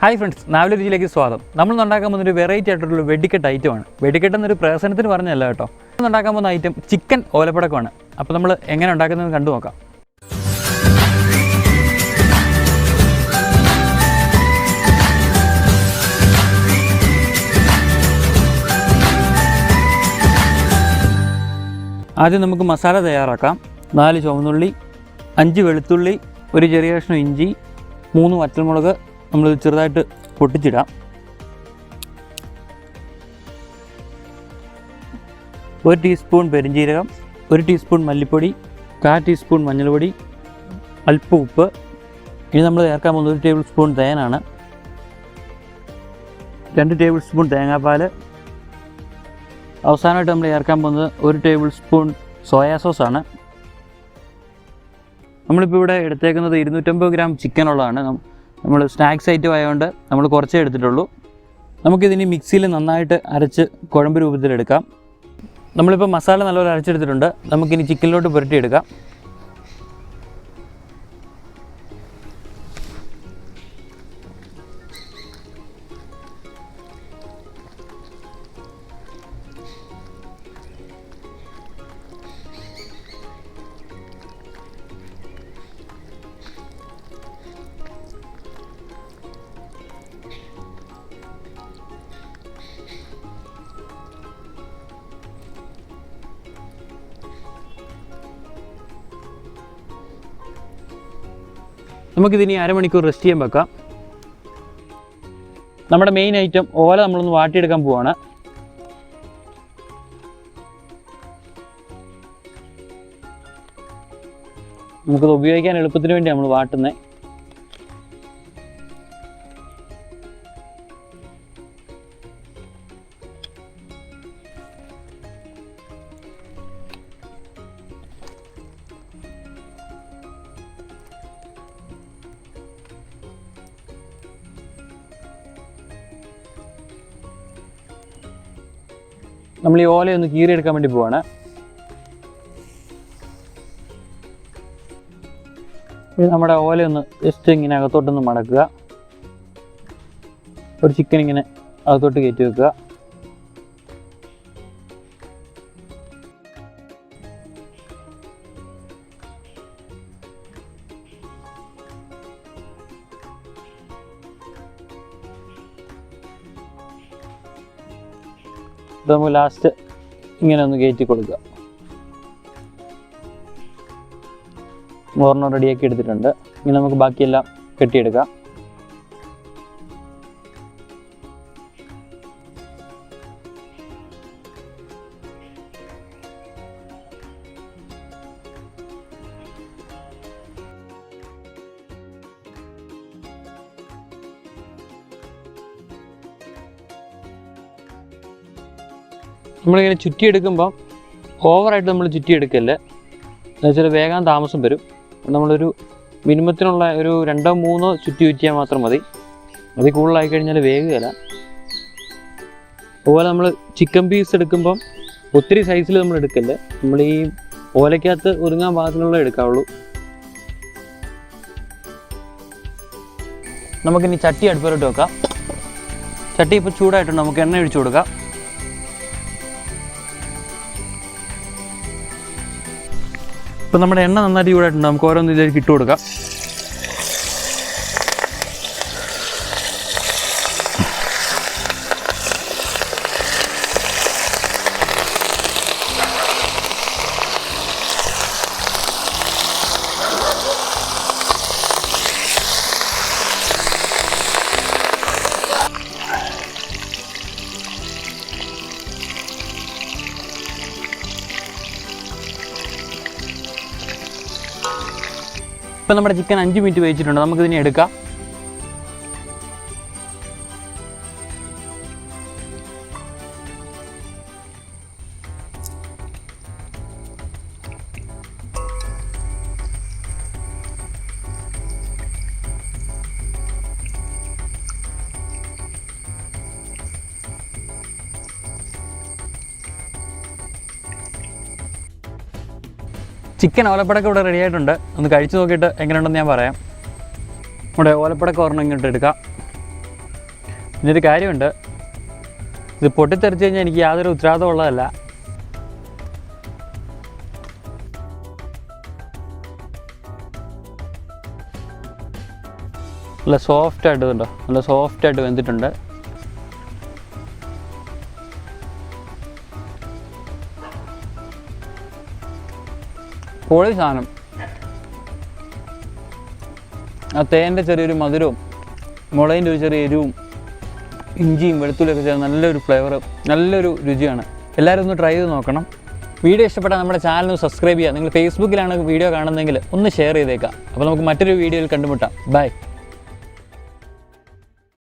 Hi friends, നാവിലെ രുചിയിലേക്ക് സ്വാഗതം. നമ്മൾ ഉണ്ടാക്കാൻ പോകുന്ന ഒരു വെറൈറ്റി ആയിട്ടുള്ള വെടിക്കെട്ട് ഐറ്റമാണ്. വെടിക്കെട്ട് എന്നൊരു പ്രസനത്തിന് പറഞ്ഞല്ല കേട്ടോ. ഉണ്ടാക്കാൻ പോകുന്ന ഐറ്റം ചിക്കൻ ഓലപ്പടക്കമാണ്. അപ്പോൾ നമ്മൾ എങ്ങനെ ഉണ്ടാക്കുന്നതെന്ന് കണ്ടു നോക്കാം. ആദ്യം നമുക്ക് മസാല തയ്യാറാക്കാം. 4 ചുവന്നുള്ളി, 5 വെളുത്തുള്ളി, ഒരു ചെറിയ കഷ്ണം ഇഞ്ചി, 3 വറ്റൽമുളക് നമ്മൾ ചെറുതായിട്ട് പൊട്ടിച്ചിടാം. 1 ടീസ്പൂൺ പെരിഞ്ജീരകം, 1 ടീസ്പൂൺ മല്ലിപ്പൊടി, 1/4 ടീസ്പൂൺ മഞ്ഞൾപ്പൊടി, അല്പം ഉപ്പ്. ഇനി നമ്മൾ ചേർക്കാൻ പോകുന്നത് 1 ടേബിൾ സ്പൂൺ തേനാണ്, 2 ടേബിൾ സ്പൂൺ തേങ്ങാപ്പാൽ. അവസാനമായിട്ട് നമ്മൾ ചേർക്കാൻ പോകുന്നത് 1 ടേബിൾ സ്പൂൺ സോയാ സോസാണ്. നമ്മളിപ്പോൾ ഇവിടെ എടുത്തേക്കുന്നത് 250 ഗ്രാം ചിക്കൻ ഉള്ളതാണ്. നമ്മൾ സ്നാക്സ് ഐറ്റം ആയതുകൊണ്ട് നമ്മൾ കുറച്ചേ എടുത്തിട്ടുള്ളൂ. നമുക്കിതിനി മിക്സിയിൽ നന്നായിട്ട് അരച്ച് കുഴമ്പ് രൂപത്തിലെടുക്കാം. നമ്മളിപ്പോൾ മസാല നല്ലപോലെ അരച്ചെടുത്തിട്ടുണ്ട്. നമുക്കിനി ചിക്കനിലോട്ട് പുരട്ടിയെടുക്കാം. നമുക്കിതിനി അരമണിക്കൂർ റെസ്റ്റ് ചെയ്യാൻ വെക്കാം. നമ്മുടെ മെയിൻ ഐറ്റം ഓല നമ്മളൊന്ന് വാട്ടിയെടുക്കാൻ പോവാണ്. നമുക്കത് ഉപയോഗിക്കാൻ എളുപ്പത്തിന് വേണ്ടി നമ്മൾ വാട്ടുന്നത്. നമ്മൾ ഈ ഓലയൊന്ന് കീറിയെടുക്കാൻ വേണ്ടി പോവാണ്. നമ്മുടെ ഓലയൊന്ന് ജസ്റ്റ് ഇങ്ങനെ അകത്തോട്ടൊന്ന് മടക്കുക. ഒരു ചിക്കൻ ഇങ്ങനെ അകത്തോട്ട് കയറ്റി വെക്കുക. ഇത് നമുക്ക് ലാസ്റ്റ് ഇങ്ങനെ ഒന്ന് കയറ്റി കൊടുക്കുക. ഒരെണ്ണം റെഡിയാക്കി എടുത്തിട്ടുണ്ട്. ഇനി നമുക്ക് ബാക്കിയെല്ലാം കെട്ടിയെടുക്കാം. നമ്മളിങ്ങനെ ചുറ്റിയെടുക്കുമ്പോൾ ഓവറായിട്ട് നമ്മൾ ചുറ്റിയെടുക്കല്ലേ, എന്നുവെച്ചാൽ വേഗം താമസം വരും. നമ്മളൊരു മിനിമത്തിനുള്ള ഒരു 2-3 ചുറ്റിയാൽ മാത്രം മതി. അതിൽ കൂടുതലായി കഴിഞ്ഞാൽ വേഗമല്ല. അതുപോലെ നമ്മൾ ചിക്കൻ പീസ് എടുക്കുമ്പം ഒത്തിരി സൈസിൽ നമ്മൾ എടുക്കല്ലേ, നമ്മൾ ഈ ഓലയ്ക്കകത്ത് ഒതുങ്ങാൻ പാകത്തിനുള്ള എടുക്കാവുള്ളൂ. നമുക്കിനി ചട്ടി അടുപ്പിലോട്ട് വെക്കാം. ചട്ടി ഇപ്പോൾ ചൂടായിട്ടുണ്ട്. നമുക്ക് എണ്ണ ഒഴിച്ചു കൊടുക്കാം. ഇപ്പം നമ്മുടെ എണ്ണ നന്നായിട്ട് ചൂടായിട്ടുണ്ട്. നമുക്ക് ഓരോന്ന് ഇതിലേക്ക് ഇട്ട് കൊടുക്കാം. ഇപ്പം നമ്മുടെ ചിക്കൻ 5 മിനിറ്റ് വേവിച്ചിട്ടുണ്ട്. നമുക്കിതിനെ എടുക്കാം. ചിക്കൻ ഓലപ്പടക്കം ഇവിടെ റെഡി ആയിട്ടുണ്ട്. ഒന്ന് കഴിച്ച് നോക്കിയിട്ട് എങ്ങനെയുണ്ടെന്ന് ഞാൻ പറയാം. നമ്മുടെ ഓലപ്പടക്കം ഒരെണ്ണം ഇങ്ങോട്ട് എടുക്കാം. ഇതൊരു കാര്യമുണ്ട്, ഇത് പൊട്ടിത്തെറിച്ച് കഴിഞ്ഞാൽ എനിക്ക് യാതൊരു ഉത്തരവാദിത്തം ഉള്ളതല്ല. നല്ല സോഫ്റ്റായിട്ട് കണ്ടോ, നല്ല സോഫ്റ്റായിട്ട് വെന്തിട്ടുണ്ട്. പൊളി സാധനം. ആ തേൻ്റെ ചെറിയൊരു മധുരവും മുളകിൻ്റെ ഒരു ചെറിയ എരിവും ഇഞ്ചിയും വെളുത്തുള്ളിയൊക്കെ ചേർന്ന് നല്ലൊരു ഫ്ലേവർ, നല്ലൊരു രുചിയാണ്. എല്ലാവരും ഒന്ന് ട്രൈ ചെയ്ത് നോക്കണം. വീഡിയോ ഇഷ്ടപ്പെട്ടാൽ നമ്മുടെ ചാനൽ സബ്സ്ക്രൈബ് ചെയ്യുക. നിങ്ങൾ ഫേസ്ബുക്കിലാണ് വീഡിയോ കാണുന്നതെങ്കിൽ ഒന്ന് ഷെയർ ചെയ്തേക്കാം. അപ്പോൾ നമുക്ക് മറ്റൊരു വീഡിയോയിൽ കണ്ടുമുട്ടാം. ബൈ.